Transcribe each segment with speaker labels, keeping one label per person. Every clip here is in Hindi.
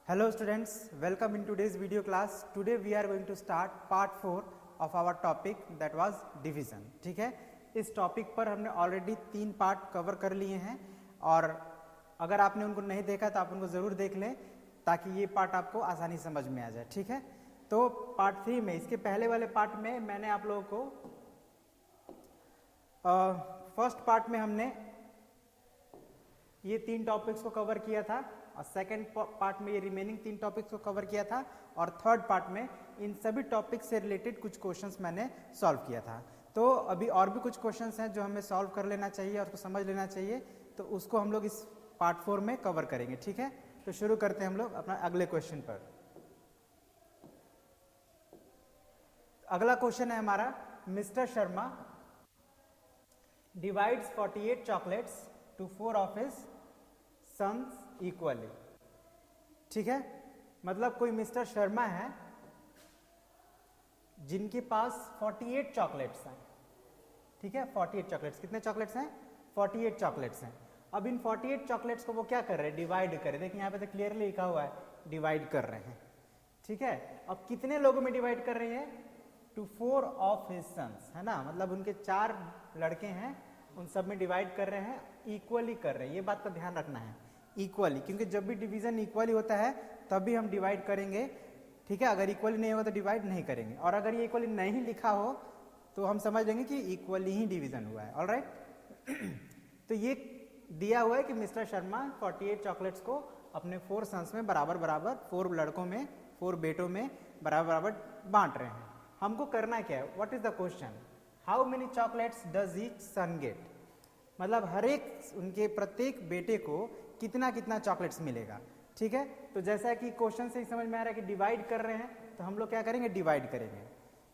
Speaker 1: Hello students, welcome in today's video class. Today we are going to start part 4 of our topic that was division. ठीक है, इस टॉपिक पर हमने ऑलरेडी 3 पार्ट कवर कर लिए हैं और अगर आपने उनको नहीं देखा तो आप उनको ज़रूर देख लें ताकि ये पार्ट आपको आसानी समझ में आ जाए. ठीक है, तो पार्ट 3 में इसके पहले वाले पार्ट में मैंने आप लोगों को फर्स्ट पार्ट में हमने ये 3 टॉपिक्स को कवर किया था और सेकेंड पार्ट में ये रिमेनिंग 3 टॉपिक्स को कवर किया था और थर्ड पार्ट में इन सभी टॉपिक्स से रिलेटेड कुछ क्वेश्चंस मैंने सॉल्व किया था. तो अभी और भी कुछ क्वेश्चंस हैं जो हमें सॉल्व कर लेना चाहिए और उसको समझ लेना चाहिए, तो उसको हम लोग इस पार्ट 4 में कवर करेंगे. ठीक है, तो शुरू करते हैं हम लोग अपना अगले क्वेश्चन पर. अगला क्वेश्चन है हमारा, mister Sharma divides 48 chocolates to 4 of his sons equally. ठीक है, मतलब कोई मिस्टर शर्मा है जिनके पास 48 चॉकलेट्स हैं. ठीक है, 48 चॉकलेट्स. कितने चॉकलेट्स हैं? 48 चॉकलेट्स हैं. अब इन 48 चॉकलेट्स को वो क्या कर रहे हैं? डिवाइड कर रहे हैं. देखिए यहाँ पे तो क्लियरली लिखा हुआ है डिवाइड कर रहे हैं. ठीक है, अब कितने लोगों में डिवाइड कर रहे हैं? टू 4 ऑफ हिज सन्स, है ना, मतलब उनके 4 लड़के हैं, उन सब में डिवाइड कर रहे हैं, इक्वली कर रहे हैं. ये बात का ध्यान रखना है, इक्वली, क्योंकि जब भी डिवीजन इक्वली होता है तभी हम डिवाइड करेंगे. ठीक है, अगर इक्वली नहीं होगा तो डिवाइड नहीं करेंगे, और अगर ये इक्वली नहीं लिखा हो तो हम समझ लेंगे कि इक्वली ही डिवीजन हुआ है. ऑलराइट, तो ये दिया हुआ है कि मिस्टर शर्मा 48 चॉकलेट्स को अपने 4 सन्स में बराबर बराबर, 4 लड़कों में, 4 बेटों में बराबर बराबर बांट रहे हैं. हमको करना क्या है? What is the question? How many chocolates does each son get, मतलब हर एक उनके प्रत्येक बेटे को कितना कितना चॉकलेट्स मिलेगा. ठीक है, तो जैसा कि क्वेश्चन से ही समझ में आ रहा है कि डिवाइड कर रहे हैं, तो हम लोग क्या करेंगे? डिवाइड करेंगे.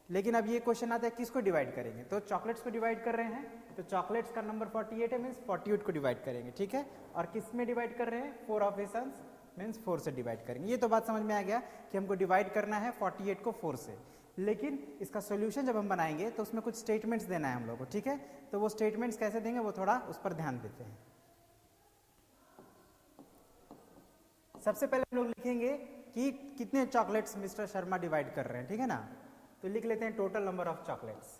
Speaker 1: लेकिन अब ये क्वेश्चन आता है किसको डिवाइड करेंगे? तो चॉकलेट्स को डिवाइड कर रहे हैं, तो चॉकलेट्स का नंबर 48 है, मीन्स 48 को डिवाइड करेंगे. ठीक है, और किस में डिवाइड कर रहे हैं? 4 ऑफ हिज सन्स, मीन्स 4 से डिवाइड करेंगे. ये तो बात समझ में आ गया कि हमको डिवाइड करना है 48 को 4 से. लेकिन इसका सोल्यूशन जब हम बनाएंगे तो उसमें कुछ स्टेटमेंट्स देना है हम लोग को. ठीक है, तो वो स्टेटमेंट्स कैसे देंगे वो थोड़ा उस पर ध्यान देते हैं. सबसे पहले हम लोग लिखेंगे कि कितने चॉकलेट्स मिस्टर शर्मा डिवाइड कर रहे हैं. ठीक है ना, तो लिख लेते हैं टोटल नंबर ऑफ चॉकलेट्स.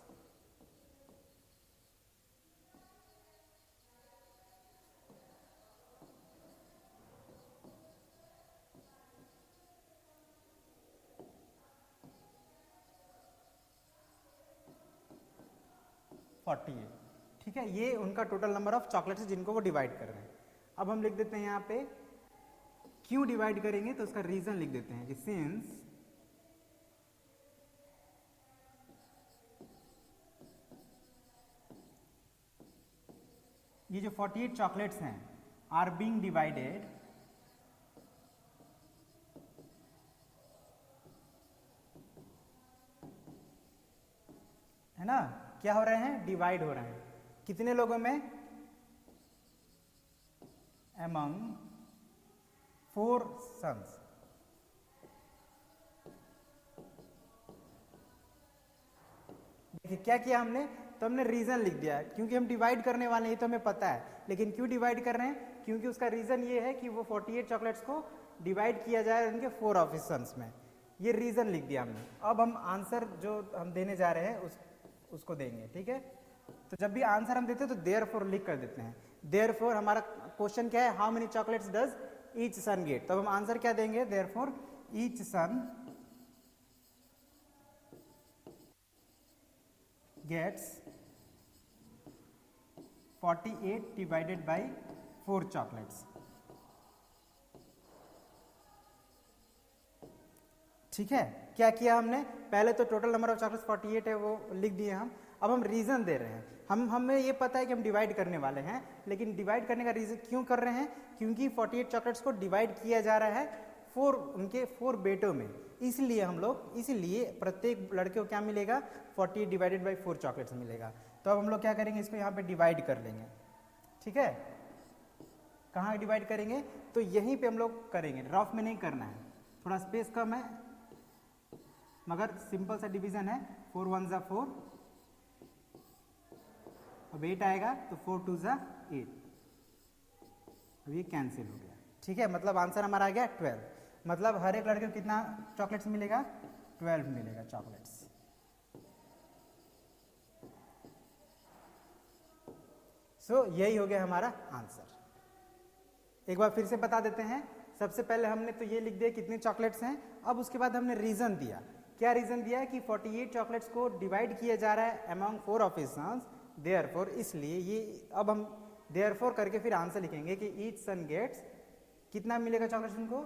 Speaker 1: ठीक है, ये उनका टोटल नंबर ऑफ चॉकलेट्स है जिनको वो डिवाइड कर रहे हैं. अब हम लिख देते हैं यहाँ पे क्यों डिवाइड करेंगे, तो उसका रीजन लिख देते हैं कि सिंस ये जो 48 चॉकलेट्स हैं आर बीइंग डिवाइडेड है ना, क्या हो रहे हैं? डिवाइड हो रहे हैं. कितने लोगों में? among 4 sons. देखिए क्या किया हमने, तो हमने रीजन लिख दिया क्योंकि हम डिवाइड करने वाले हैं, तो हमें पता है. लेकिन क्यों डिवाइड कर रहे हैं? क्योंकि उसका रीजन ये है कि वो 48 चॉकलेट्स को डिवाइड किया जाए उनके 4 ऑफ हिज सन्स में. ये रीजन लिख दिया हमने. अब हम आंसर जो हम देने जा रहे हैं उसको देंगे. ठीक है, तो जब भी आंसर हम देते हैं तो देयरफॉर लिख कर देते हैं. देयरफॉर हमारा क्वेश्चन क्या है? How many chocolates does each son get. तो हम आंसर क्या देंगे? Therefore each son gets 48 divided by 4 chocolates. ठीक है, क्या किया हमने? पहले तो टोटल नंबर ऑफ चॉकलेट्स 48 है वो लिख दिए हम. अब हम रीजन दे रहे हैं. हमें ये पता है कि हम डिवाइड करने वाले हैं, लेकिन डिवाइड करने का रीजन क्यों कर रहे हैं? क्योंकि 48 चॉकलेट्स को डिवाइड किया जा रहा है 4 उनके 4 बेटों में. इसलिए हम लोग, इसलिए प्रत्येक लड़के को क्या मिलेगा? 48 डिवाइडेड बाई 4 चॉकलेट्स मिलेगा. तो अब हम लोग क्या करेंगे? इसको यहाँ पे डिवाइड कर लेंगे. ठीक है, कहाँ डिवाइड करेंगे? तो यहीं पे हम लोग करेंगे, रफ में नहीं करना है, थोड़ा स्पेस कम है, मगर सिंपल सा डिवीजन है. 4 1 जा 4, अब 8 आएगा तो 4 2 जा 8. अब ये कैंसिल हो गया. ठीक है, मतलब आंसर हमारा आ गया 12. मतलब हर एक लड़के को कितना चॉकलेट्स मिलेगा, 12 मिलेगा चॉकलेट्स। सो यही हो गया हमारा आंसर। एक बार फिर से बता देते हैं। सबसे पहले हमने तो ये लिख दिया कितने चॉकलेट्स हैं, अब उसके बाद हमने रीजन दिया। क्या रीजन दिया है कि 48 चॉकलेट्स को डिवाइड किया जा रहा है among 4 of his sons, therefore, इसलिए ये अब हम देयरफॉर करके फिर आंसर लिखेंगे कि ईच सन गेट्स कितना मिलेगा चॉकलेट्स उनको,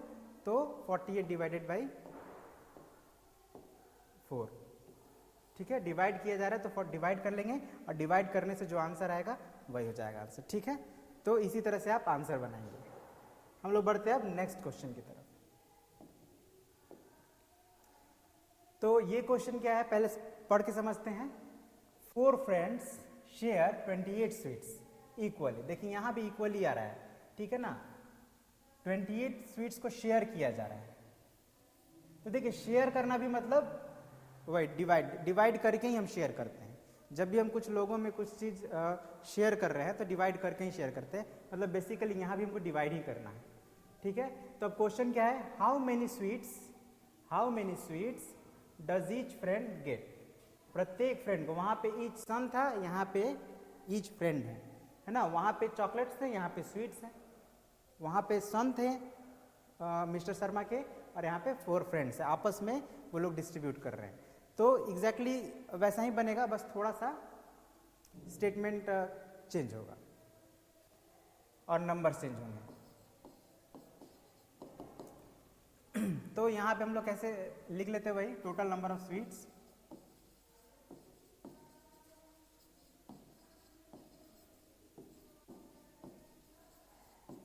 Speaker 1: तो 48 डिवाइडेड बाई 4। ठीक है, डिवाइड किया जा रहा है तो डिवाइड कर लेंगे और डिवाइड करने से जो आंसर आएगा वही हो जाएगा आंसर। ठीक है, तो इसी तरह से आप आंसर बनाएंगे। हम लोग बढ़ते हैं अब नेक्स्ट क्वेश्चन की तरफ। तो ये क्वेश्चन क्या है पहले पढ़ के समझते हैं। 4 फ्रेंड्स शेयर 28 स्वीट्स इक्वली। देखिए यहां भी इक्वली आ रहा है, ठीक है ना, 28 स्वीट्स को शेयर किया जा रहा है। तो देखिए शेयर करना भी मतलब वही डिवाइड करके ही हम शेयर करते हैं। जब भी हम कुछ लोगों में कुछ चीज शेयर कर रहे हैं तो डिवाइड करके ही शेयर करते हैं, मतलब बेसिकली यहाँ भी हमको डिवाइड ही करना है। ठीक है, तो अब क्वेश्चन क्या है, how many sweets does each friend gate. प्रत्येक फ्रेंड को, वहां पे ईच सन था, यहाँ पे ईच फ्रेंड है ना, वहां पे चॉकलेट्स थे, यहाँ पे स्वीट्स हैं। वहां पे सन थे मिस्टर शर्मा के, और यहाँ पे 4 फ्रेंड्स है, आपस में वो लोग डिस्ट्रीब्यूट कर रहे हैं। तो एग्जैक्टली वैसा ही बनेगा, बस थोड़ा सा स्टेटमेंट चेंज होगा और नंबर चेंज होंगे। तो यहाँ पे हम लोग कैसे लिख लेते हैं वही, total number of sweets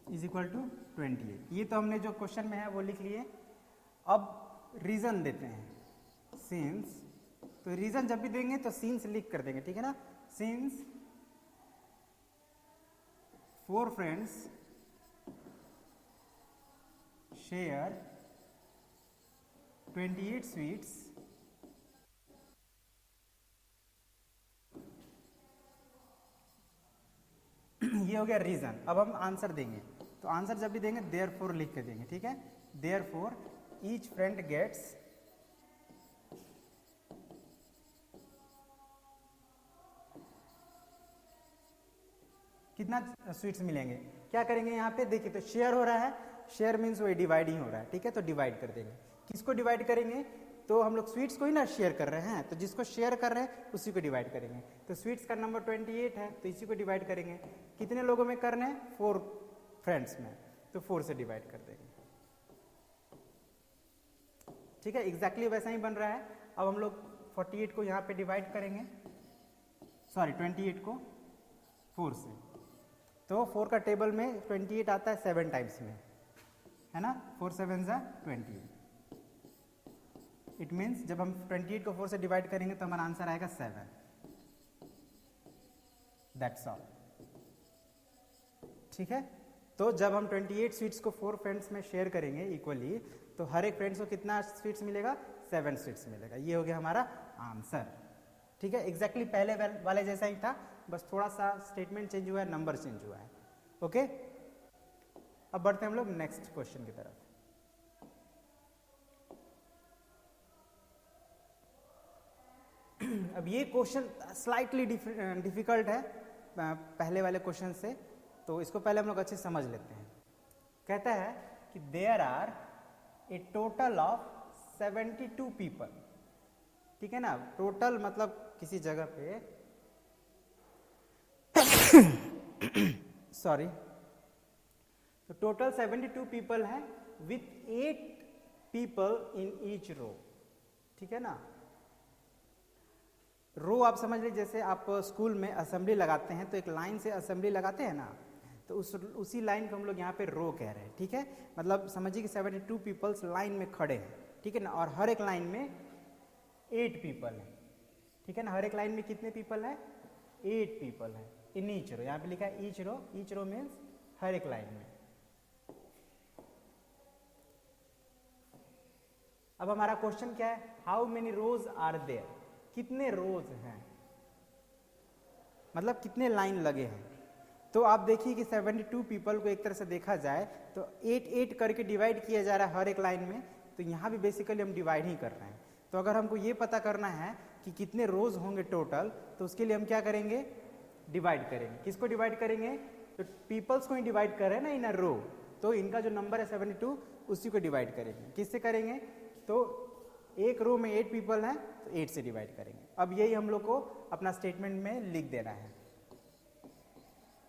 Speaker 1: is equal to 28। ये तो हमने जो क्वेश्चन में है वो लिख लिए। अब रीजन देते हैं, सिंस, तो रीजन जब भी देंगे तो सिंस लिख कर देंगे, ठीक है ना। सिंस 4 फ्रेंड्स शेयर 28 स्वीट्स, ये हो गया रीजन। अब हम आंसर देंगे, तो आंसर जब भी देंगे देयरफॉर लिख के देंगे, ठीक है। देयरफॉर ईच फ्रेंड गेट्स कितना स्वीट्स मिलेंगे। क्या करेंगे यहाँ पे, देखिए तो शेयर हो रहा है, शेयर मीन्स वही डिवाइड ही हो रहा है, ठीक है, तो डिवाइड कर देंगे। किसको डिवाइड करेंगे, तो हम लोग स्वीट्स को ही ना शेयर कर रहे हैं, तो जिसको शेयर कर रहे हैं उसी को डिवाइड करेंगे। तो स्वीट्स का नंबर 28 है, तो इसी को डिवाइड करेंगे। कितने लोगों में करना है, 4 फ्रेंड्स में, तो 4 से डिवाइड कर देंगे। ठीक है, एग्जैक्टली वैसा ही बन रहा है। अब हम लोग 48 को यहाँ पे डिवाइड करेंगे, सॉरी 28 को 4 से, तो 4 का टेबल में 28 आता है 7 टाइम्स में, है ना, 4 7 जा 28। इट मीन्स जब हम 28 को 4 से डिवाइड करेंगे तो हमारा आंसर आएगा 7। That's all. ठीक है, तो जब हम 28 स्वीट्स को 4 फ्रेंड्स में शेयर करेंगे इक्वली, तो हर एक फ्रेंड्स को कितना स्वीट्स मिलेगा, 7 स्वीट्स मिलेगा। ये हो गया हमारा आंसर। ठीक है, एग्जैक्टली पहले वाले जैसा ही था, बस थोड़ा सा स्टेटमेंट चेंज हुआ है, नंबर चेंज हुआ है। ओके, अब बढ़ते हैं हम लोग नेक्स्ट क्वेश्चन की तरफ। अब ये क्वेश्चन स्लाइटली डिफिकल्ट है पहले वाले क्वेश्चन से, तो इसको पहले हम लोग अच्छे समझ लेते हैं। कहता है कि there are a total of 72 people. ठीक है ना, टोटल मतलब किसी जगह पे सॉरी, तो टोटल 72 पीपल है with 8 people in each row. ठीक है ना, रो आप समझ लीजिए जैसे आप स्कूल में असेंबली लगाते हैं तो एक लाइन से असेंबली लगाते हैं ना, तो उसी लाइन को हम लोग यहाँ पे रो कह रहे हैं। ठीक है, मतलब समझिए कि 72 पीपल्स लाइन में खड़े हैं, ठीक है ना, और हर एक लाइन में 8 पीपल है। ठीक है ना, हर एक लाइन में कितने पीपल है, 8 पीपल है इन ईच रो। यहाँ पे लिखा है ईच रो मीन्स हर एक लाइन में। अब हमारा क्वेश्चन क्या है, how many rows are there, कितने रोज हैं, मतलब कितने लाइन लगे हैं। तो आप देखिए कि 72 पीपल को एक तरह से देखा जाए तो 8 करके डिवाइड किया जा रहा है हर एक लाइन में, तो यहाँ भी बेसिकली हम डिवाइड ही कर रहे हैं। तो अगर हमको ये पता करना है कि कितने रोज होंगे टोटल, तो उसके लिए हम क्या करेंगे, डिवाइड करेंगे। किसको डिवाइड करेंगे, तो पीपल्स को ही डिवाइड कर रहे हैं ना इन अ रो, तो इनका जो नंबर है 72 उसी को डिवाइड करेंगे। किससे करेंगे, तो एक रो में 8 पीपल हैं तो 8 से डिवाइड करेंगे। अब यही हम लोग को अपना स्टेटमेंट में लिख देना है,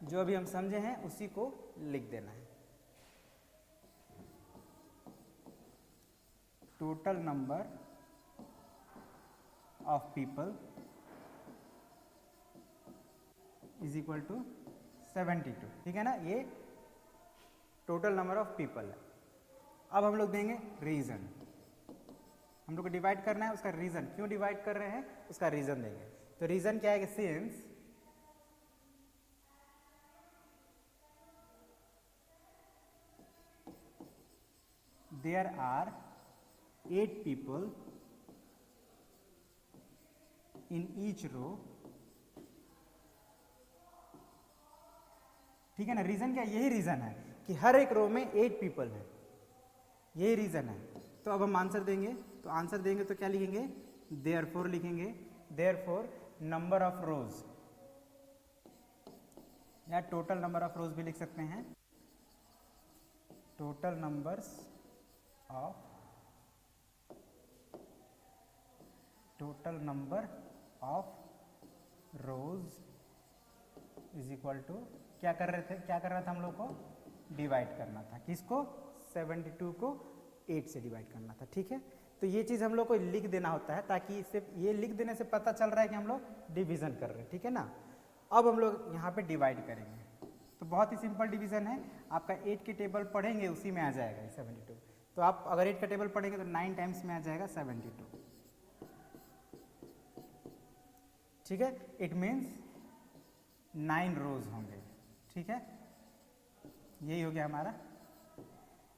Speaker 1: जो अभी हम समझे हैं उसी को लिख देना है। Total number of people is equal to 72, ठीक है ना, ये टोटल नंबर ऑफ पीपल है। अब हम लोग देंगे रीजन, हम लोग को डिवाइड करना है, उसका रीजन, क्यों डिवाइड कर रहे हैं उसका रीजन देंगे। तो रीजन क्या है कि since there are 8 people in each row, ठीक है ना। रीजन क्या, यही रीजन है कि हर एक रो में 8 पीपल है, यही रीजन है। तो अब हम आंसर देंगे, तो आंसर देंगे तो क्या लिखेंगे, देयरफॉर लिखेंगे, देयरफॉर नंबर ऑफ रोज, या टोटल नंबर ऑफ रोज भी लिख सकते हैं, total numbers of, total number of rows is equal to, क्या कर रहे थे, क्या कर रहा था हम लोग को, डिवाइड करना था। किसको, 72 को 8 से डिवाइड करना था, ठीक है। तो ये चीज हम लोग को लिख देना होता है, ताकि इससे, ये लिख देने से पता चल रहा है कि हम लोग डिवीजन कर रहे हैं, ठीक है ना। अब हम लोग यहाँ पे डिवाइड करेंगे, तो बहुत ही सिंपल डिवीजन है, आपका 8 के टेबल पढ़ेंगे उसी में आ जाएगा 72। तो आप अगर 8 का टेबल पढ़ेंगे तो 9 टाइम्स में आ जाएगा 72, ठीक है। इट मीन्स 9 रोज होंगे, ठीक है। यही हो गया हमारा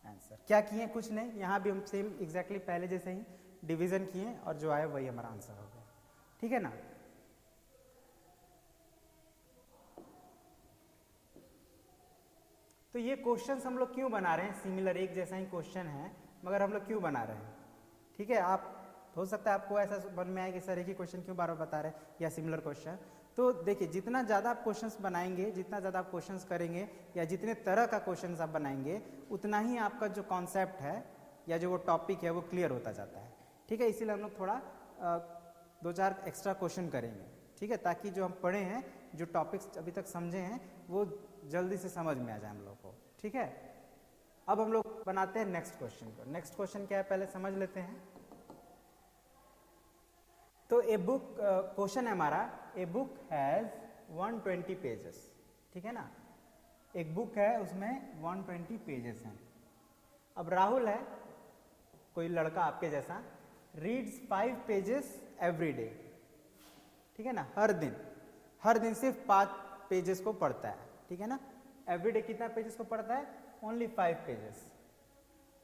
Speaker 1: आंसर। क्या किए, कुछ नहीं, यहाँ भी हम सेम एग्जैक्टली पहले जैसे ही डिवीजन किए और जो आया वही हमारा आंसर हो गया, ठीक है ना। तो ये क्वेश्चंस हम लोग क्यों बना रहे हैं, सिमिलर एक जैसा ही क्वेश्चन है, मगर हम लोग क्यों बना रहे हैं, ठीक है। आप हो सकता है आपको ऐसा मन में आए कि सर एक ही क्वेश्चन क्यों बार बार बता रहे हैं या सिमिलर क्वेश्चन। तो देखिए, जितना ज़्यादा आप क्वेश्चंस बनाएंगे, जितना ज़्यादा आप क्वेश्चंस करेंगे, या जितने तरह का क्वेश्चंस आप बनाएंगे, उतना ही आपका जो कॉन्सेप्ट है या जो वो टॉपिक है वो क्लियर होता जाता है, ठीक है। इसीलिए हम लोग थोड़ा 2-4 एक्स्ट्रा क्वेश्चन करेंगे, ठीक है, ताकि जो हम पढ़े हैं, जो टॉपिक्स अभी तक समझे हैं, वो जल्दी से समझ में आ जाए हम लोग को, ठीक है। अब हम लोग बनाते हैं नेक्स्ट क्वेश्चन को। नेक्स्ट क्वेश्चन क्या है पहले समझ लेते हैं। तो ए बुक, क्वेश्चन है हमारा, ए बुक हैज 120 पेजेस, ठीक है ना। एक बुक है उसमें 120 पेजेस हैं। अब राहुल है, कोई लड़का आपके जैसा, रीड्स 5 पेजेस एवरी डे, ठीक है ना, हर दिन सिर्फ 5 पेजेस को पढ़ता है, ठीक है ना। एवरी डे कितना पेजेस को पढ़ता है, ओनली 5 पेजेस।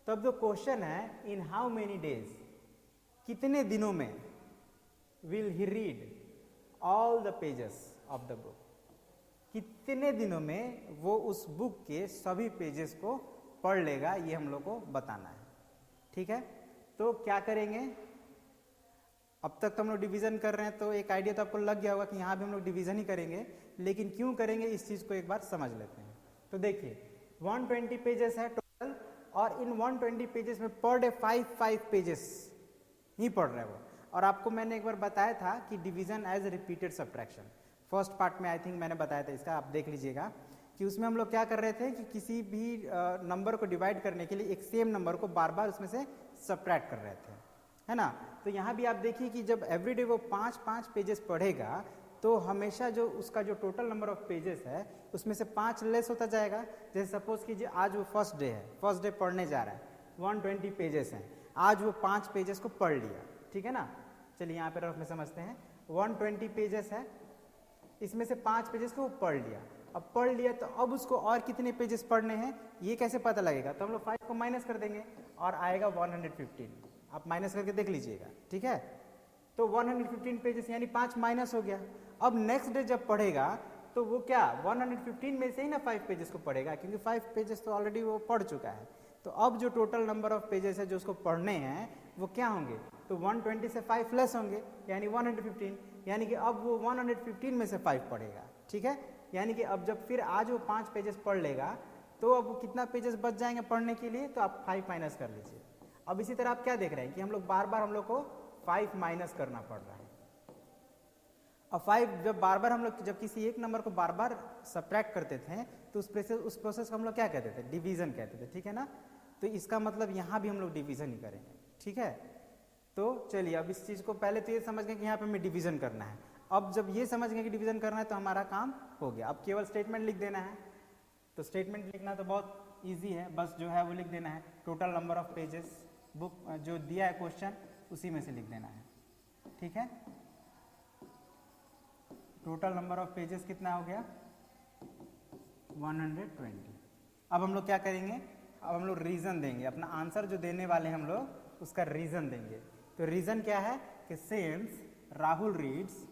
Speaker 1: तो अब जो क्वेश्चन है, इन हाउ मेनी डेज, कितने दिनों में will he read all the pages of the book, कितने दिनों में वो उस बुक के सभी पेजेस को पढ़ लेगा, ये हम लोग को बताना है, ठीक है। तो क्या करेंगे, अब तक तो हम लोग डिवीजन कर रहे हैं, तो एक आइडिया तो आपको लग गया होगा कि यहाँ भी हम लोग डिवीजन ही करेंगे, लेकिन क्यों करेंगे इस चीज को एक बार समझ लेते हैं। तो देखिए 120 पेजेस है टोटल, और इन 120 पेजेस में पर डे 5 पेजेस ही पढ़ रहे हैं वो। और आपको मैंने एक बार बताया था कि division as repeated subtraction, first part में आई थिंक मैंने बताया था इसका, आप देख लीजिएगा कि उसमें हम लोग क्या कर रहे थे कि किसी भी नंबर को डिवाइड करने के लिए एक सेम नंबर को बार बार उसमें से सब्ट्रैक्ट कर रहे थे, है ना। तो यहाँ भी आप देखिए कि जब एवरीडे वो 5 पेजेस पढ़ेगा, तो हमेशा जो उसका जो टोटल नंबर ऑफ पेजेस है उसमें से 5 लेस होता जाएगा। जैसे सपोज कीजिए आज वो फर्स्ट डे है, फर्स्ट डे पढ़ने जा रहा है, 120 पेजेस हैं, आज वो 5 पेजेस को पढ़ लिया, ठीक है ना। चलिए यहाँ पे रफ में समझते हैं, 120 पेजेस है, इसमें से 5 पेजेस को वो पढ़ लिया। अब पढ़ लिया तो अब उसको और कितने पेजेस पढ़ने हैं ये कैसे पता लगेगा, तो हम लोग 5 को माइनस कर देंगे और आएगा 115। आप माइनस करके देख लीजिएगा, ठीक है। तो 115 पेजेस यानी 5 माइनस हो गया। अब नेक्स्ट डे जब पढ़ेगा तो वो क्या 115 में से ही ना 5 पेजेस को पढ़ेगा, क्योंकि 5 पेजेस तो ऑलरेडी वो पढ़ चुका है। तो अब जो टोटल नंबर ऑफ पेजेस है जो उसको पढ़ने हैं वो क्या होंगे, तो 120 से 5 लेस होंगे, यानी 115, यानी कि अब वो 115 में से 5 पढ़ेगा। ठीक है, यानी कि अब जब फिर आज वो 5 पेजेस पढ़ लेगा तो अब वो कितना पेजेस बच जाएंगे पढ़ने के लिए, तो आप 5 माइनस कर लीजिए। अब इसी तरह आप क्या देख रहे हैं कि हम लोग बार बार हम लोग को 5 माइनस करना पड़ रहा है। अब 5 जब बार बार हम लोग जब किसी एक नंबर को बार बार सब्ट्रैक्ट करते थे तो उस प्रोसेस को हम लोग क्या कहते थे, डिवीजन कहते थे। ठीक है ना, तो इसका मतलब यहाँ भी हम लोग डिवीजन ही करेंगे। ठीक है, तो चलिए अब इस चीज़ को पहले तो ये समझ गए कि यहाँ पे हमें डिवीजन करना है। अब जब ये समझ गए कि डिवीजन करना है तो हमारा काम हो गया। अब केवल स्टेटमेंट लिख देना है। तो स्टेटमेंट लिखना तो बहुत ईजी है, बस जो है वो लिख देना है total number of pages, book जो दिया है क्वेश्चन उसी में से लिख देना है। ठीक है, टोटल नंबर ऑफ पेजेस कितना हो गया 120। अब हम लोग क्या करेंगे, अब हम लोग रीजन देंगे, अपना आंसर जो देने वाले हैं हम लोग उसका रीजन देंगे। तो रीजन क्या है कि since Rahul reads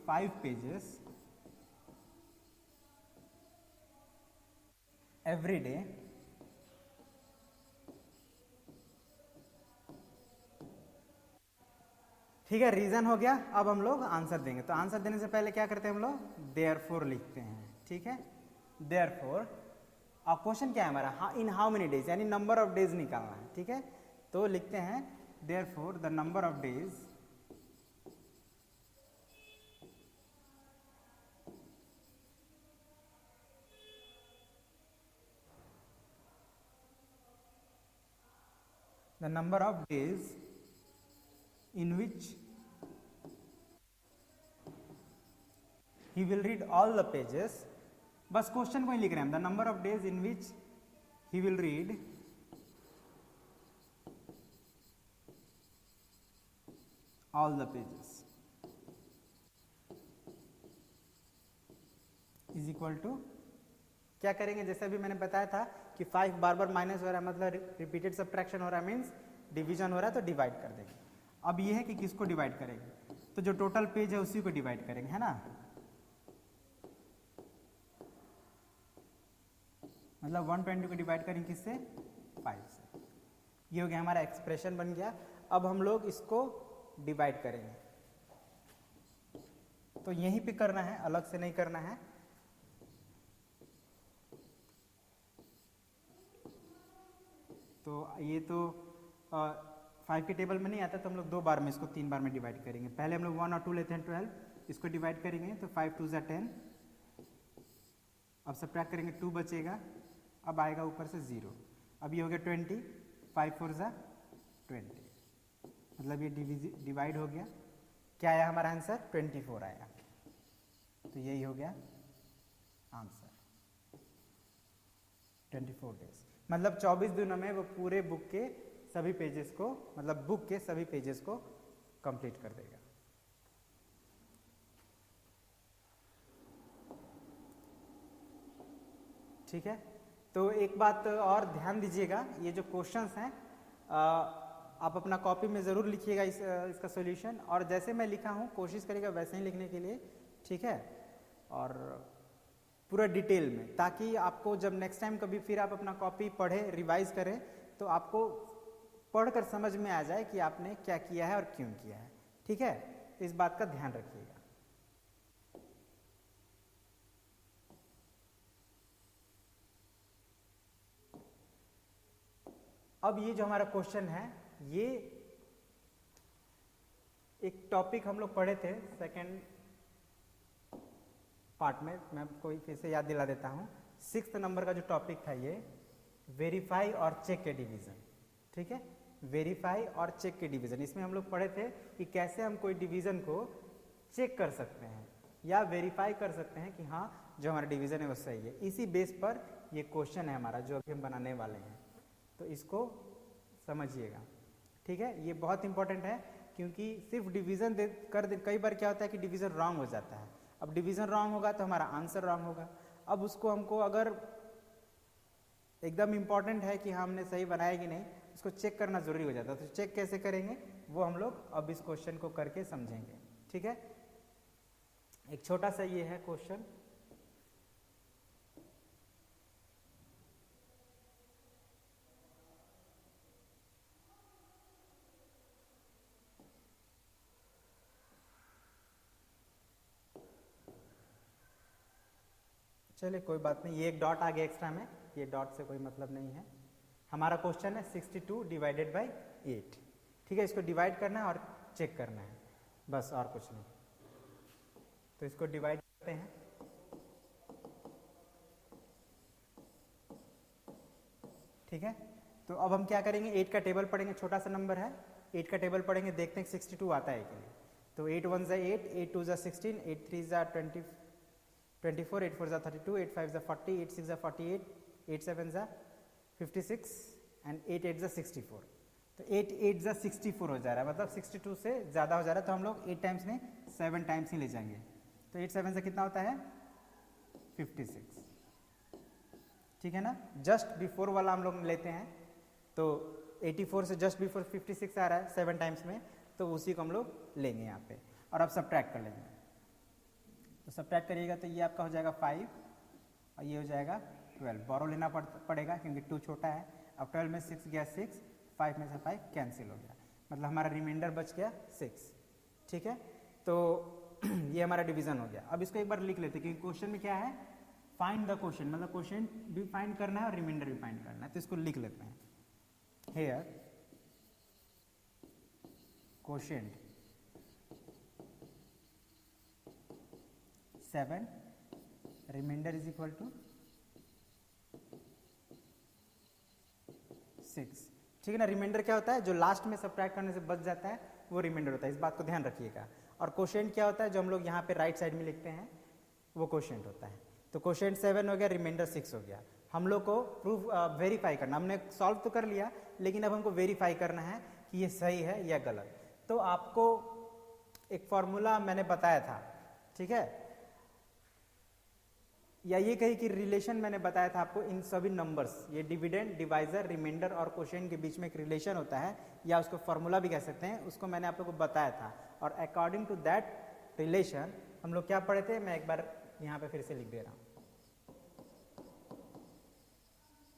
Speaker 1: 5 pages every day, ठीक है, रीजन हो गया। अब हम लोग आंसर देंगे। तो आंसर देने से पहले क्या करते हैं हम लोग, देयरफॉर लिखते हैं। ठीक है, देयरफॉर अब क्वेश्चन क्या है हमारा, इन हाउ मेनी डेज, यानी नंबर ऑफ डेज निकालना है। ठीक है, तो लिखते हैं therefore the number of days in which he will read all the pages, बस क्वेश्चन को ही लिख रहे हैं, the number of days in which he will read all the pages is equal to क्या करेंगे, जैसे अभी मैंने बताया था कि 5 बार बार माइनस हो रहा है मतलब रिपीटेड सब्ट्रैक्शन हो रहा है, मीन्स डिवीजन हो रहा है, तो डिवाइड कर देंगे। अब ये है कि किसको डिवाइड करेंगे, तो जो टोटल पेज है उसी को डिवाइड करेंगे, है ना। मतलब 120 को डिवाइड करेंगे किससे, 5 से। ये हो गया हमारा एक्सप्रेशन बन गया। अब हम लोग इसको डिवाइड करेंगे, तो यहीं पे करना है, अलग से नहीं करना है। तो ये तो 5 के टेबल में नहीं आता, तो हम लोग 2 बार में इसको 3 बार में डिवाइड करेंगे। पहले हम लोग 1 और 2 लेते हैं 12, इसको डिवाइड करेंगे तो 5 2 10। अब सब्ट्रैक्ट करेंगे 2 बचेगा, अब आएगा ऊपर से 0। अब ये हो गया 20, 5 4 20, मतलब ये डिवाइड हो गया। क्या आया हमारा आंसर, 24 आया। तो यही हो गया आंसर, 24 डेज, मतलब 24 दिनों में वो पूरे बुक के सभी पेजेस को, मतलब बुक के सभी पेजेस को कंप्लीट कर देगा। ठीक है, तो एक बात और ध्यान दीजिएगा, ये जो क्वेश्चंस हैं आप अपना कॉपी में ज़रूर लिखिएगा इसका सॉल्यूशन, और जैसे मैं लिखा हूँ कोशिश करिएगा वैसे ही लिखने के लिए। ठीक है, और पूरा डिटेल में, ताकि आपको जब नेक्स्ट टाइम कभी फिर आप अपना कॉपी पढ़ें, रिवाइज करें, तो आपको पढ़कर समझ में आ जाए कि आपने क्या किया है और क्यों किया है। ठीक है, तो इस बात का ध्यान रखिएगा। अब ये जो हमारा क्वेश्चन है, ये एक टॉपिक हम लोग पढ़े थे सेकंड पार्ट में, मैं आपको फिर से याद दिला देता हूँ। 6th नंबर का जो टॉपिक था ये वेरीफाई और चेक के डिवीजन। ठीक है, वेरीफाई और चेक के डिवीजन, इसमें हम लोग पढ़े थे कि कैसे हम कोई डिवीजन को चेक कर सकते हैं या वेरीफाई कर सकते हैं कि हाँ जो हमारा डिवीजन है वो सही है। इसी बेस पर ये क्वेश्चन है हमारा जो अभी हम बनाने वाले हैं, तो इसको समझिएगा। ठीक है, ये बहुत इंपॉर्टेंट है, क्योंकि सिर्फ डिवीजन कई बार क्या होता है कि डिवीजन रॉन्ग हो जाता है। अब डिवीजन रॉन्ग होगा तो हमारा आंसर रॉन्ग होगा। अब उसको हमको अगर एकदम इम्पॉर्टेंट है कि हमने सही बनाया कि नहीं, उसको चेक करना जरूरी हो जाता है। तो चेक कैसे करेंगे, वो हम लोग अब इस क्वेश्चन को करके समझेंगे। ठीक है, एक छोटा सा ये है क्वेश्चन। चलिए कोई बात नहीं, ये एक डॉट आ गया एक्स्ट्रा में, ये डॉट से कोई मतलब नहीं है। हमारा क्वेश्चन है 62 डिवाइडेड बाई 8। ठीक है, इसको डिवाइड करना है और चेक करना है, बस और कुछ नहीं। तो इसको डिवाइड करते हैं। ठीक है, तो अब हम क्या करेंगे, 8 का टेबल पढ़ेंगे, छोटा सा नंबर है, 8 का टेबल पढ़ेंगे, देखते हैं 62 आता है कि नहीं। तो 8 1 ज़ा 8, 8 2 ज़ा 16, 8 3 ज़ा 24, 8 4 ज़ा 32, 8 5 ज़ा 40, 8 6 ज़ा 48, 8 7 ज़ा 56 एंड 8 8 ज़ा 64। तो 8 8 ज़ा 64 हो जा रहा है, मतलब 62 से ज़्यादा हो जा रहा है। तो हम लोग 8 टाइम्स नहीं 7 टाइम्स ही ले जाएंगे। तो 8 7 से कितना होता है 56। ठीक है ना, जस्ट बिफोर वाला हम लोग लेते हैं, तो 84 से जस्ट बिफोर 56 आ रहा है 7 टाइम्स में, तो उसी को हम लोग लेंगे यहाँ पे और अब सब्ट्रैक्ट कर लेंगे। तो सब्ट्रैक्ट करिएगा तो ये आपका हो जाएगा 5 और ये हो जाएगा 12। बोरो लेना पड़ेगा क्योंकि 2 छोटा है। अब 12 में 6 गया 6, 5 में से 5 कैंसिल हो गया, मतलब हमारा रिमाइंडर बच गया 6। ठीक है, तो ये हमारा डिवीजन हो गया। अब इसको एक बार लिख लेते हैं क्योंकि क्वेश्चन में क्या है, फाइंड द क्वेश्चन, मतलब क्वेश्चन भी फाइंड करना है और रिमाइंडर भी फाइंड करना है। तो इसको लिख लेते हैं, here quotient 7, remainder is equal to 6। ठीक है ना, रिमाइंडर क्या होता है, जो लास्ट में सब्ट्रैक्ट करने से बच जाता है वो रिमाइंडर होता है, इस बात को ध्यान रखिएगा। और क्वोशिएंट क्या होता है, जो हम लोग यहाँ पे राइट साइड में लिखते हैं वो क्वोशिएंट होता है। तो क्वोशिएंट 7 हो गया, रिमाइंडर 6 हो गया। हम लोग को प्रूफ वेरीफाई करना, हमने सॉल्व तो कर लिया लेकिन अब हमको वेरीफाई करना है कि ये सही है या गलत। तो आपको एक फॉर्मूला मैंने बताया था, ठीक है, या ये कही कि रिलेशन मैंने बताया था आपको इन सभी नंबर्स, ये डिविडेंड, डिवाइजर, रिमाइंडर और क्वोशिएंट के बीच में एक रिलेशन होता है, या उसको फॉर्मूला भी कह सकते हैं, उसको मैंने आप लोग को बताया था। और अकॉर्डिंग टू दैट रिलेशन हम लोग क्या पढ़े थे, मैं एक बार यहाँ पे फिर से लिख दे रहा हूँ।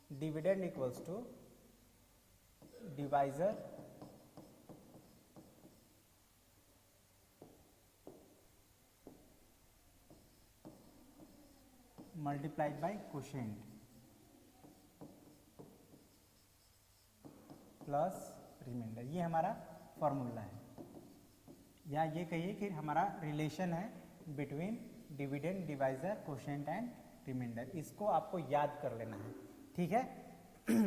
Speaker 1: Dividend equals to divisor multiplied by quotient plus remainder, ये हमारा फॉर्मूला है, या ये कहिए कि हमारा रिलेशन है between dividend, divisor, quotient and remainder. इसको आपको याद कर लेना है, ठीक है।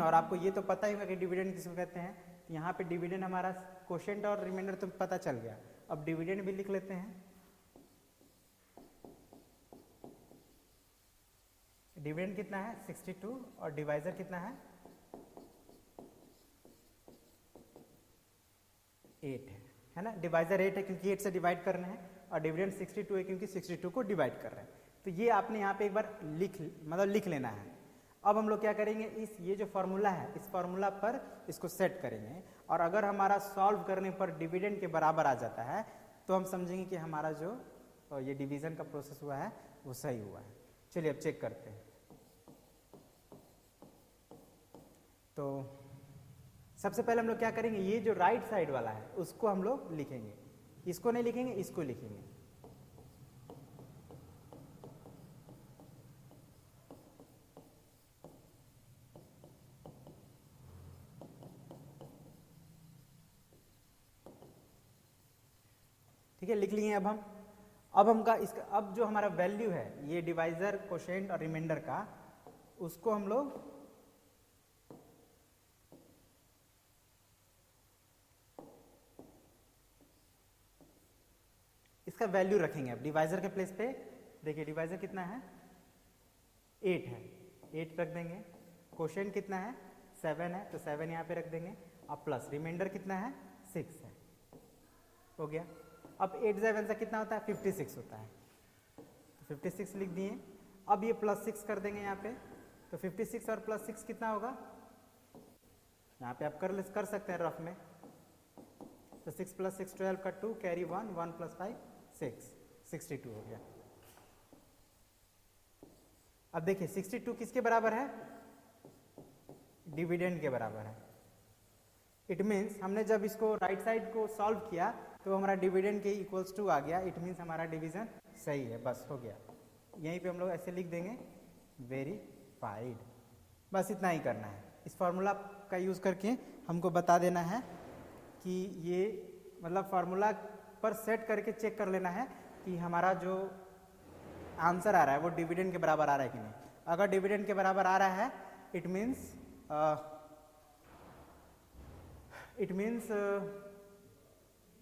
Speaker 1: और आपको ये तो पता ही होगा कि डिविडेंड किसको कहते हैं। तो यहाँ पे डिविडेंड हमारा क्वोशिएंट और रिमाइंडर तो पता चल गया, अब डिविडेंड भी लिख लेते हैं। डिविडेंड कितना है 62 और डिवाइजर कितना है 8 है ना। डिवाइजर 8 है क्योंकि 8 से डिवाइड करना है, और डिविडेंड 62 है क्योंकि 62 को डिवाइड कर रहे हैं। तो ये आपने यहाँ पे एक बार लिख लेना है। अब हम लोग क्या करेंगे, इस ये जो फॉर्मूला है इस फॉर्मूला पर इसको सेट करेंगे, और अगर हमारा सॉल्व करने पर डिविडेंड के बराबर आ जाता है तो हम समझेंगे कि हमारा जो ये डिवीजन का प्रोसेस हुआ है वो सही हुआ है। चलिए अब चेक करते हैं। तो सबसे पहले हम लोग क्या करेंगे, ये जो राइट साइड वाला है उसको हम लोग लिखेंगे, इसको नहीं लिखेंगे, इसको लिखेंगे। ठीक है, लिख लिए। अब जो हमारा वैल्यू है ये डिवाइजर, क्वोशिएंट और रिमाइंडर का, उसको हम लोग इसका वैल्यू रखेंगे। अब डिवाइजर के प्लेस पे देखिए, डिवाइजर कितना है 8 है, 8 रख देंगे। क्वोशिएंट कितना है 7 है, तो 7 यहाँ पे रख देंगे। अब प्लस रिमाइंडर कितना है 6 है, हो गया। अब 8 7 से कितना होता है 56 होता है, तो 56 लिख दिए। अब ये प्लस 6 कर देंगे यहाँ पे, तो 56 और प्लस 6 कितना होगा, यहाँ पे आप कर सकते हैं रफ में। तो तो 6 + 6 12 का 2 कैरी 1 1 + 5 6 62 हो गया। अब देखिए 62 किसके बराबर है, डिविडेंड के बराबर है। इट मीन्स हमने जब इसको राइट साइड को सॉल्व किया तो हमारा डिविडेंड के इक्वल्स टू आ गया। इट मीन्स हमारा डिवीजन सही है, बस हो गया। यहीं पे हम लोग ऐसे लिख देंगे वेरीफाइड, बस इतना ही करना है। इस फॉर्मूला का यूज़ करके हमको बता देना है कि ये मतलब फार्मूला पर सेट करके चेक कर लेना है कि हमारा जो आंसर आ रहा है वो डिविडेंड के बराबर आ रहा है कि नहीं। अगर डिविडेंड के बराबर आ रहा है इट मीन्स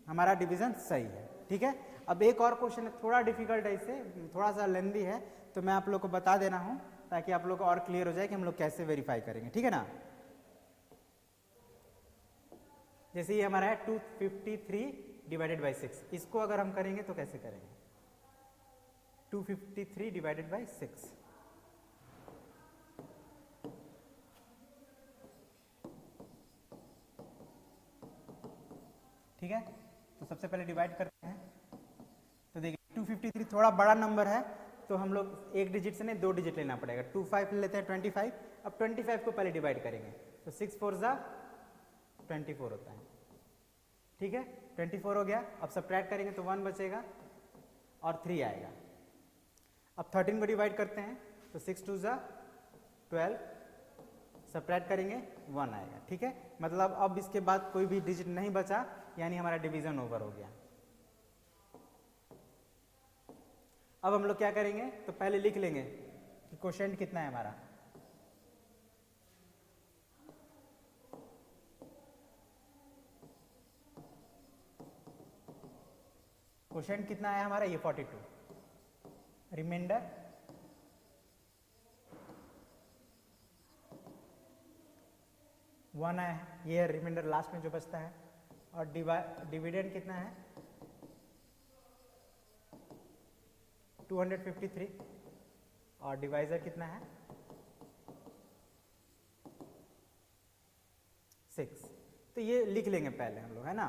Speaker 1: हमारा डिवीजन सही है। ठीक है, अब एक और क्वेश्चन है, थोड़ा डिफिकल्ट है, इसे थोड़ा सा लेंदी है, तो मैं आप लोग को बता दे रहा हूं ताकि आप लोग को और क्लियर हो जाए कि हम लोग कैसे वेरीफाई करेंगे। ठीक है ना, जैसे ये हमारा है 253 डिवाइडेड बाई 6, इसको अगर हम करेंगे तो कैसे करेंगे, 253 डिवाइडेड बाई 6। ठीक है, तो सबसे पहले डिवाइड करते हैं। तो देखिए 253 थोड़ा बड़ा नंबर है तो हम लोग एक डिजिट से नहीं 2 डिजिट लेना पड़ेगा। 25 लेते हैं 25। अब 25 को पहले डिवाइड करेंगे तो 6 4 जा 24 होता है। ठीक है, 24 हो गया। अब सब्ट्रैक्ट करेंगे तो 1 बचेगा और 3 आएगा। अब 13 को डिवाइड करते हैं तो 6 2 जा 12, सब्ट्रैक्ट करेंगे 1 आएगा। ठीक है, मतलब अब इसके बाद कोई भी डिजिट नहीं बचा, यानी हमारा डिवीजन ओवर हो गया। अब हम लोग क्या करेंगे, तो पहले लिख लेंगे कि क्वोशिएंट कितना है हमारा। क्वोशिएंट कितना है हमारा, ये 42। रिमाइंडर वन है, ये रिमाइंडर लास्ट में जो बचता है। और डिविडेंड कितना है 253 और डिवाइजर कितना है 6। तो ये लिख लेंगे पहले हम लोग, है ना।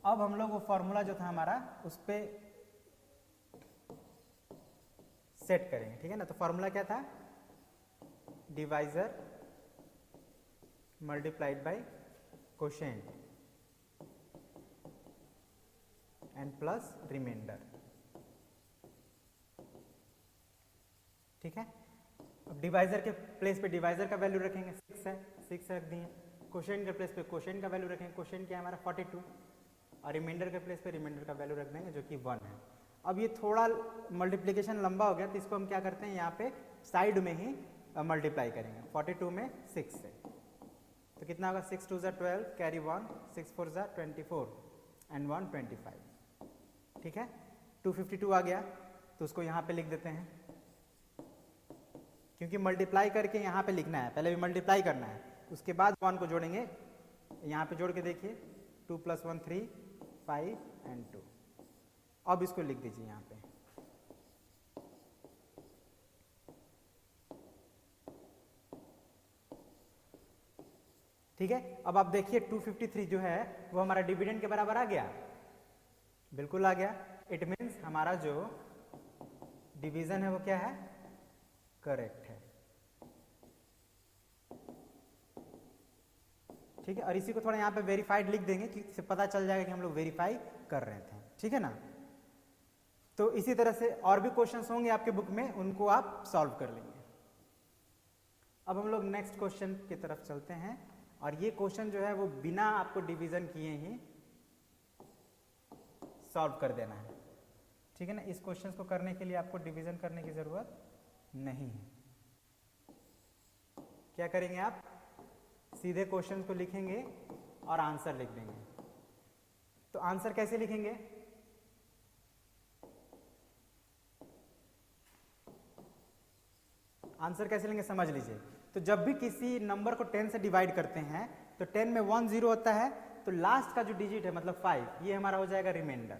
Speaker 1: अब हम लोग वो फॉर्मूला जो था हमारा उस पे सेट करेंगे। ठीक है ना, तो फॉर्मूला क्या था, divisor multiplied by quotient and plus remainder. ठीक है, अब डिवाइजर के प्लेस पे डिवाइजर का वैल्यू रखेंगे, 6 है 6 रख दिए। क्वोशिएंट के प्लेस पे क्वोशिएंट का वैल्यू रखेंगे, क्वोशिएंट क्या है हमारा 42। और रिमाइंडर के प्लेस पे रिमाइंडर का वैल्यू रख देंगे जो कि 1 है। अब ये थोड़ा मल्टीप्लिकेशन लंबा हो गया तो इसको हम क्या करते हैं, यहाँ पे साइड में ही मल्टीप्लाई करेंगे 42 में 6 से। तो कितना होगा 6 2 * 12 कैरी 1 6 4 * 24 एंड 1 25। ठीक है, 252 आ गया तो उसको यहाँ पे लिख देते हैं, क्योंकि मल्टीप्लाई करके यहाँ पे लिखना है, पहले भी मल्टीप्लाई करना है, उसके बाद 1 को जोड़ेंगे। यहाँ पे जोड़ के देखिए 2 + 1 3 5 एंड 2। अब इसको लिख दीजिए यहाँ पे। ठीक है, अब आप देखिए 253 जो है वो हमारा डिविडेंड के बराबर आ गया, बिल्कुल आ गया। इट मीन्स हमारा जो डिवीजन है वो क्या है, करेक्ट है। ठीक है, और इसी को थोड़ा यहाँ पे वेरीफाइड लिख देंगे कि इससे पता चल जाएगा कि हम लोग वेरीफाई कर रहे थे। ठीक है ना, तो इसी तरह से और भी क्वेश्चंस होंगे आपके बुक में, उनको आप सॉल्व कर लेंगे। अब हम लोग नेक्स्ट क्वेश्चन की तरफ चलते हैं, और ये क्वेश्चन जो है वो बिना आपको डिवीजन किए ही सॉल्व कर देना है। ठीक है ना, इस क्वेश्चन को करने के लिए आपको डिवीजन करने की जरूरत नहीं है। क्या करेंगे आप, सीधे क्वेश्चन को लिखेंगे और आंसर लिख देंगे। तो आंसर कैसे लिखेंगे, आंसर कैसे लेंगे समझ लीजिए। तो जब भी किसी नंबर को 10 से डिवाइड करते हैं तो 10 में 1 0 होता है, तो लास्ट का जो डिजिट है मतलब 5, ये हमारा हो जाएगा रिमाइंडर।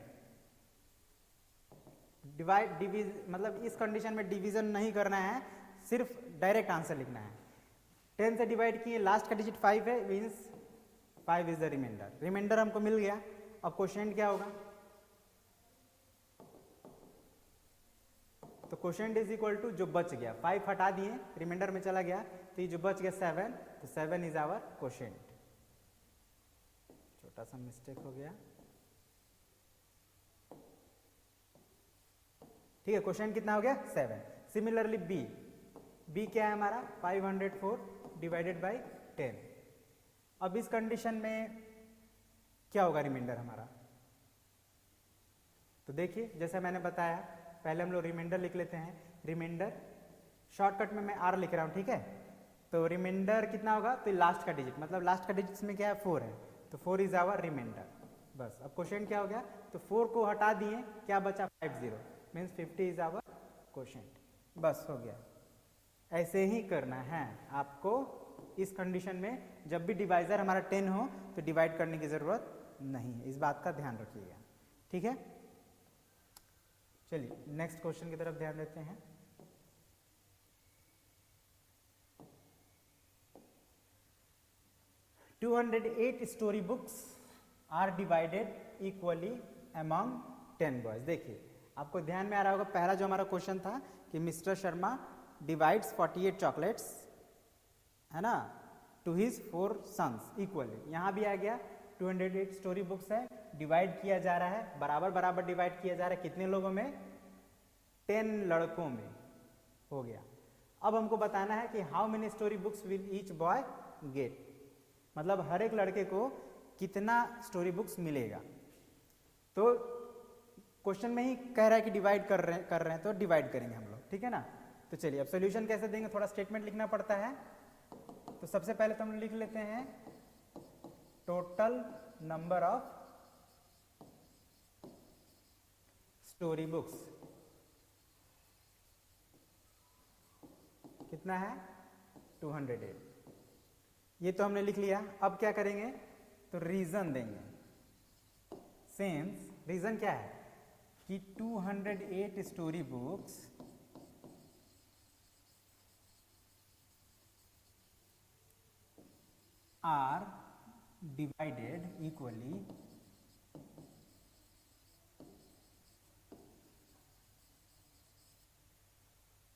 Speaker 1: मतलब इस कंडीशन में डिवीजन नहीं करना है, सिर्फ डायरेक्ट आंसर लिखना है। 10 से डिवाइड किए, लास्ट का डिजिट 5 है, means 5 is the remainder. Remainder हमको मिल गया, अब क्वोशिएंट क्या होगा? तो क्वोशिएंट इज इक्वल टू जो बच गया, 5 हटा दिए, रिमाइंडर में चला गया, तो ये जो बच गया 7, तो 7 इज आवर क्वोशिएंट। छोटा सा मिस्टेक हो गया, ठीक है। क्वोशिएंट कितना हो गया? 7। सिमिलरली बी क्या है हमारा? 504 डिवाइडेड बाई 10। अब इस कंडीशन में क्या होगा रिमाइंडर हमारा? तो देखिए, जैसा मैंने बताया, पहले हम लोग रिमाइंडर लिख लेते हैं। रिमाइंडर शॉर्टकट में मैं आर लिख रहा हूं, ठीक है। तो रिमाइंडर कितना होगा? तो लास्ट का डिजिट, मतलब लास्ट का डिजिट में क्या है? 4 है, तो 4 इज आवर रिमाइंडर। बस, अब क्वोशिएंट क्या हो गया? तो 4 को हटा दिए, क्या बचा? 50 मीन्स 50 इज आवर क्वोशिएंट। बस हो गया। ऐसे ही करना है आपको इस कंडीशन में। जब भी डिवाइजर हमारा 10 हो तो डिवाइड करने की जरूरत नहीं है, इस बात का ध्यान रखिएगा, ठीक है। चलिए नेक्स्ट क्वेश्चन की तरफ ध्यान देते हैं। "208 story books are divided equally among 10 boys". देखिए, आपको ध्यान में आ रहा होगा, पहला जो हमारा क्वेश्चन था कि मिस्टर शर्मा डिवाइड्स 48 चॉकलेट्स, है ना, टू हिज 4 सन्स इक्वली। यहां भी आ गया 208 स्टोरी बुक्स है, डिवाइड किया जा रहा है, बराबर बराबर डिवाइड किया जा रहा है। कितने लोगों में? 10 लड़कों में हो गया। अब हमको बताना है कि how many story books will each boy get, मतलब हर एक लड़के को कितना स्टोरी बुक्स मिलेगा। तो क्वेश्चन में ही कह रहा है कि डिवाइड कर रहे हैं, तो डिवाइड करेंगे हम लोग, ठीक है ना। तो चलिए, अब सोल्यूशन कैसे देंगे? थोड़ा स्टेटमेंट लिखना पड़ता है। तो सबसे पहले तो हम लिख लेते हैं total number of story books कितना है? 208। ये तो हमने लिख लिया। अब क्या करेंगे? तो रीजन देंगे। सिंस रीजन क्या है कि 208 story books are divided equally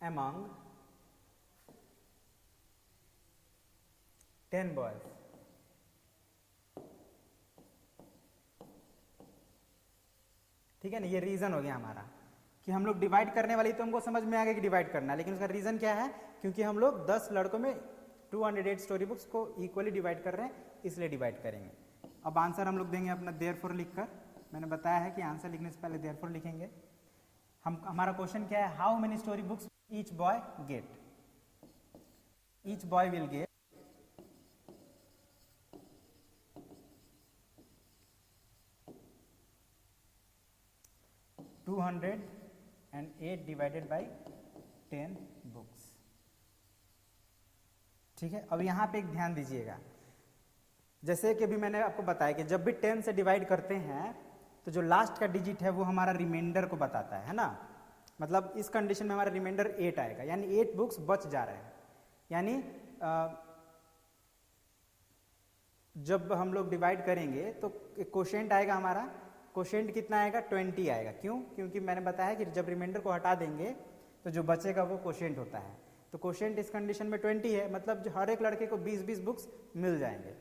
Speaker 1: among 10 boys। ठीक है ना, ये रीजन हो गया हमारा कि हम लोग डिवाइड करने वाली, तो हमको समझ में आ गया कि डिवाइड करना है, लेकिन उसका रीजन क्या है? क्योंकि हम लोग 10 लड़कों में 208 स्टोरी बुक्स को इक्वली डिवाइड कर रहे हैं, इसलिए डिवाइड करेंगे। अब आंसर हम लोग देंगे अपना देयरफॉर लिखकर। मैंने बताया है कि आंसर लिखने से पहले देयरफॉर लिखेंगे। हमारा क्वेश्चन क्या है? How many story books each boy get. Each boy will get 208 divided by 10 books. ठीक है, अब यहां पे एक ध्यान दीजिएगा, जैसे कि अभी मैंने आपको बताया कि जब भी 10 से डिवाइड करते हैं तो जो लास्ट का डिजिट है वो हमारा रिमाइंडर को बताता है ना। मतलब इस कंडीशन में हमारा रिमाइंडर 8 आएगा, यानी 8 बुक्स बच जा रहे हैं। यानी जब हम लोग डिवाइड करेंगे तो क्वोशिएंट आएगा हमारा, क्वोशिएंट कितना आएगा? 20 आएगा। क्यों? क्योंकि मैंने बताया कि जब रिमाइंडर को हटा देंगे तो जो बचेगा वो क्वोशिएंट होता है। तो क्वोशिएंट इस कंडीशन में 20 है, मतलब जो हर एक लड़के को 20-20 बुक्स मिल जाएंगे।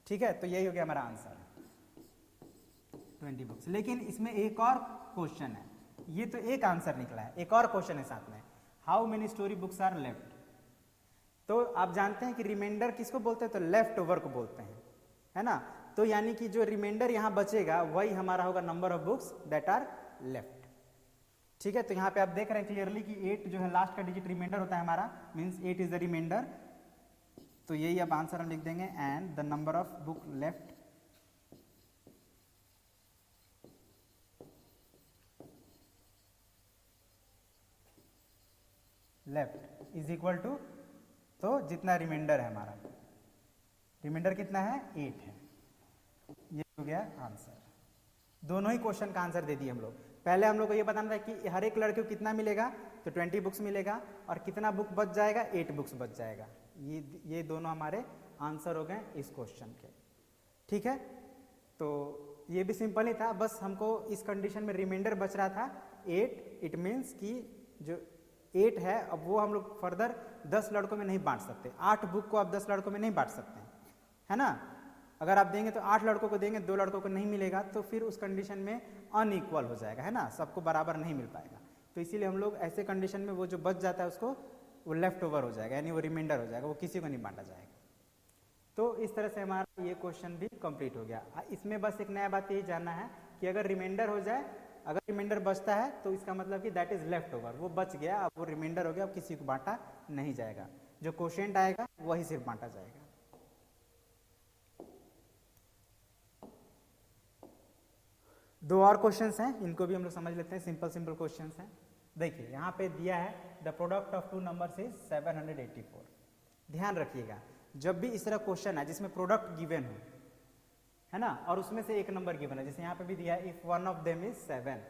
Speaker 1: ठीक है, तो यही हो गया हमारा आंसर, 20 बुक्स। लेकिन इसमें एक और क्वेश्चन है, ये तो एक आंसर निकला है, एक और क्वेश्चन है साथ में, how many story books are left. तो आप जानते हैं कि रिमाइंडर किसको बोलते हैं? तो लेफ्ट ओवर को बोलते हैं, है ना। तो यानी कि जो रिमाइंडर यहां बचेगा वही हमारा होगा number of books that are left. ठीक है, तो यहां पे आप देख रहे हैं क्लियरली कि 8 जो है लास्ट का डिजिट रिमाइंडर होता है हमारा, मींस 8 इज द रिमाइंडर। तो यही अब आंसर हम लिख देंगे, and the number of book left is equal to, तो जितना रिमाइंडर है हमारा, रिमाइंडर कितना है? 8 है। ये हो गया आंसर। दोनों ही क्वेश्चन का आंसर दे दिए हम लोग। पहले हम लोग को ये बताना था कि हर एक लड़के को कितना मिलेगा, तो 20 बुक्स मिलेगा, और कितना बुक बच जाएगा? 8 बुक्स बच जाएगा। ये दोनों हमारे आंसर हो गए इस क्वेश्चन के। ठीक है, तो ये भी सिंपल ही था, बस हमको इस कंडीशन में रिमाइंडर बच रहा था 8। इट मीन्स कि जो 8 है अब वो हम लोग फर्दर 10 लड़कों में नहीं बांट सकते। 8 बुक को आप 10 लड़कों में नहीं बांट सकते, है ना। अगर आप देंगे तो 8 लड़कों को देंगे, 2 लड़कों को नहीं मिलेगा, तो फिर उस कंडीशन में अनइक्वल हो जाएगा, है ना, सबको बराबर नहीं मिल पाएगा। तो इसीलिए हम लोग ऐसे कंडीशन में वो जो बच जाता है उसको वो लेफ्ट ओवर हो जाएगा, यानी वो रिमाइंडर हो जाएगा, वो किसी को नहीं बांटा जाएगा। तो इस तरह से हमारा ये क्वेश्चन भी कंप्लीट हो गया। इसमें बस एक नया बात यही जानना है कि अगर रिमाइंडर हो जाए, अगर रिमाइंडर बचता है तो इसका मतलब कि दैट इज लेफ्ट ओवर, वो बच गया, अब वो रिमाइंडर हो गया, अब किसी को बांटा नहीं जाएगा, जो क्वोशिएंट आएगा वही सिर्फ बांटा जाएगा। दो और क्वेश्चंस हैं, इनको भी हम लोग समझ लेते हैं, सिंपल सिंपल क्वेश्चंस हैं। देखिए यहाँ पे दिया है the product of two numbers is 784। ध्यान रखिएगा, जब भी इस तरह क्वेश्चन है जिसमें प्रोडक्ट गिवन हो, है ना, और उसमें से एक नंबर गिवन है, जैसे यहाँ पे भी दिया है if one of them is 7।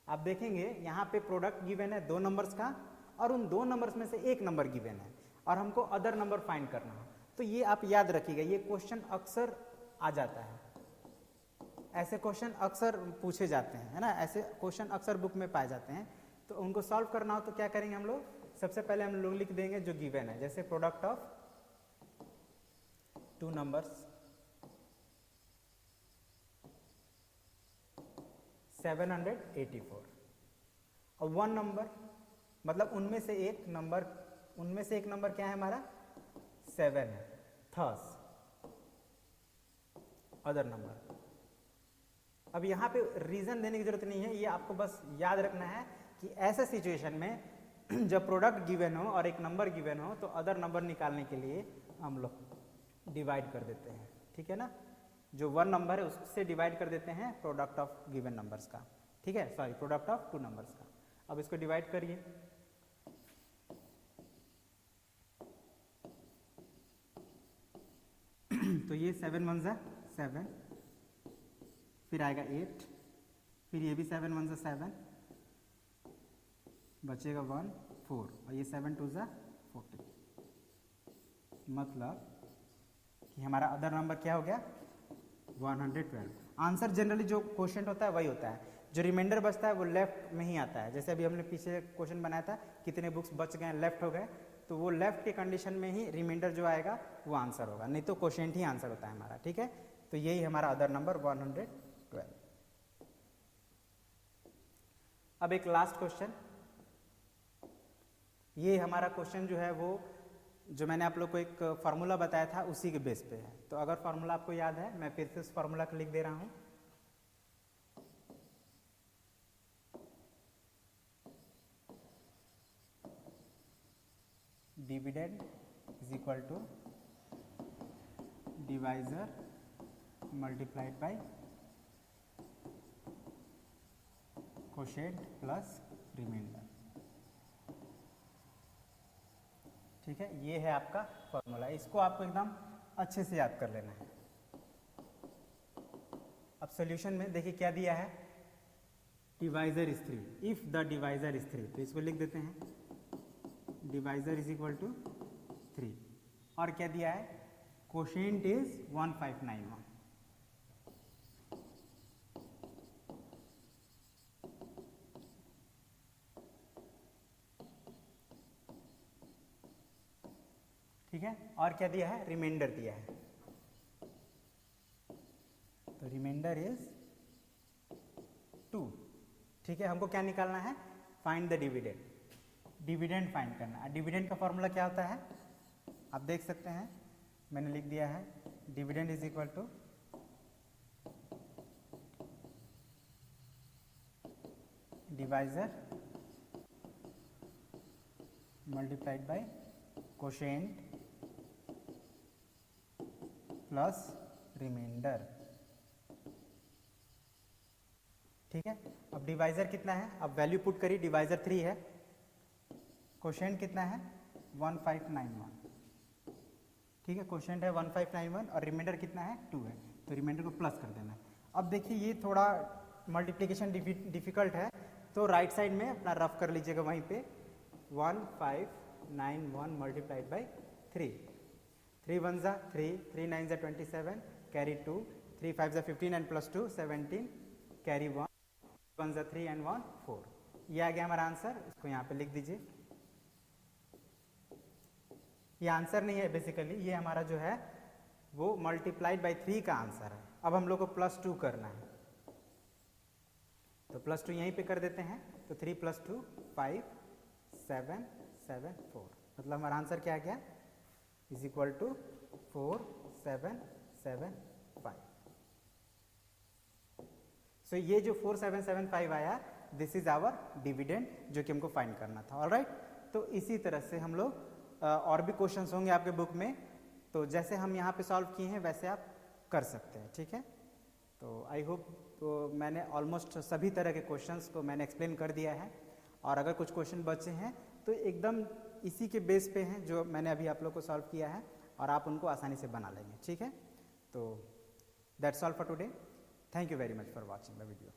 Speaker 1: आप देखेंगे यहाँ पे प्रोडक्ट गिवन है 2 नंबर्स का, और उन 2 नंबर्स में से एक नंबर गिवन है, और हमको अदर नंबर फाइंड करना है। तो ये आप याद रखिएगा, ये क्वेश्चन अक्सर आ जाता है, ऐसे क्वेश्चन अक्सर पूछे जाते हैं, है ना, ऐसे क्वेश्चन अक्सर बुक में पाए जाते हैं। तो उनको सॉल्व करना हो तो क्या करेंगे हम लोग, सबसे पहले हम लोग लिख देंगे जो गिवन है, जैसे प्रोडक्ट ऑफ 2 नंबर्स 784 और 1 नंबर, मतलब उनमें से एक नंबर क्या है हमारा 7 है, थस अदर नंबर। अब यहाँ पे रीजन देने की जरूरत नहीं है, ये आपको बस याद रखना है कि ऐसे सिचुएशन में जब प्रोडक्ट गिवन हो और एक नंबर गिवन हो तो अदर नंबर निकालने के लिए हम लोग डिवाइड कर देते हैं, ठीक है ना, जो 1 नंबर है उससे डिवाइड कर देते हैं प्रोडक्ट ऑफ गिवन नंबर्स का, ठीक है, सॉरी प्रोडक्ट ऑफ 2 नंबर्स का। अब इसको डिवाइड करिए, तो ये 7 1 जा 7, फिर आएगा 8, फिर ये भी 7 1 जा 7, बचेगा 1 4, और ये 7 2 जा 14, मतलब कि हमारा अदर नंबर क्या हो गया 112। आंसर जनरली जो क्वेश्चन होता है वही होता है, जो रिमाइंडर बचता है वो लेफ्ट में ही आता है। जैसे अभी हमने पीछे क्वेश्चन बनाया था कितने बुक्स बच गए, लेफ्ट हो गए, तो वो लेफ्ट के कंडीशन में ही रिमाइंडर जो आएगा वो आंसर होगा, नहीं तो क्वेश्चन ही आंसर होता है हमारा, ठीक है। तो यही हमारा अदर नंबर 112। अब एक लास्ट क्वेश्चन, ये हमारा क्वेश्चन जो है वो जो मैंने आप लोग को एक फार्मूला बताया था उसी के बेस पे है। तो अगर फार्मूला आपको याद है, मैं फिर से उस फार्मूला को लिख दे रहा हूं। Dividend is equal to divisor multiplied by quotient plus remainder, ठीक है। ये है आपका फॉर्मूला, इसको आपको एकदम अच्छे से याद कर लेना है। अब सॉल्यूशन में देखिए क्या दिया है, divisor is 3, if the divisor is 3, तो इसको लिख देते हैं डिवाइजर इज इक्वल टू 3, और क्या दिया है क्वोशिएंट इज 1591, ठीक है, और क्या दिया है रिमाइंडर दिया है, तो रिमाइंडर इज 2, ठीक है। हमको क्या निकालना है, find the dividend, dividend find करना है। डिविडेंड का फॉर्मूला क्या होता है आप देख सकते हैं, मैंने लिख दिया है dividend is equal to divisor multiplied by quotient plus remainder, ठीक है। अब डिवाइजर कितना है, अब वैल्यू पुट करिए, डिवाइजर 3 है, क्वोशिएंट कितना है 1591, ठीक है, क्वोशिएंट है 1591 और रिमाइंडर कितना है 2 है, तो रिमाइंडर को प्लस कर देना है। अब देखिए ये थोड़ा मल्टीप्लिकेशन डिफिकल्ट है, तो राइट साइड में अपना रफ कर लीजिएगा वहीं पे, 1591 मल्टीप्लाइड बाई 3, 3 1 जा 3, 3 9 जा 27, कैरी 2, 3 5 ज़ा 15 एंड प्लस 2 17, कैरी 1, 1 ज़ा 3 एंड 1 4। ये आ गया हमारा आंसर, इसको यहाँ पे लिख दीजिए। ये आंसर नहीं है बेसिकली, ये हमारा जो है वो मल्टीप्लाइड बाई 3 का आंसर है। अब हम लोग को प्लस 2 करना है, तो प्लस 2 यहीं पे कर देते हैं। तो 3 + 2 5 7 7 4, मतलब हमारा आंसर क्या आ गया, इज इक्वल टू 4 7 7 5। सो ये जो 4775 आया, दिस इज आवर डिविडेंड, जो कि हमको फाइंड करना था। ऑलराइट, तो इसी तरह से हम लोग और भी क्वेश्चंस होंगे आपके बुक में, तो जैसे हम यहाँ पे सॉल्व किए हैं वैसे आप कर सकते हैं, ठीक है। तो आई होप तो मैंने ऑलमोस्ट सभी तरह के क्वेश्चंस को मैंने एक्सप्लेन कर दिया है, और अगर कुछ क्वेश्चन बचे हैं तो एकदम इसी के बेस पे हैं जो मैंने अभी आप लोग को सॉल्व किया है, और आप उनको आसानी से बना लेंगे, ठीक है। तो that's all for today. Thank you very much for watching the video.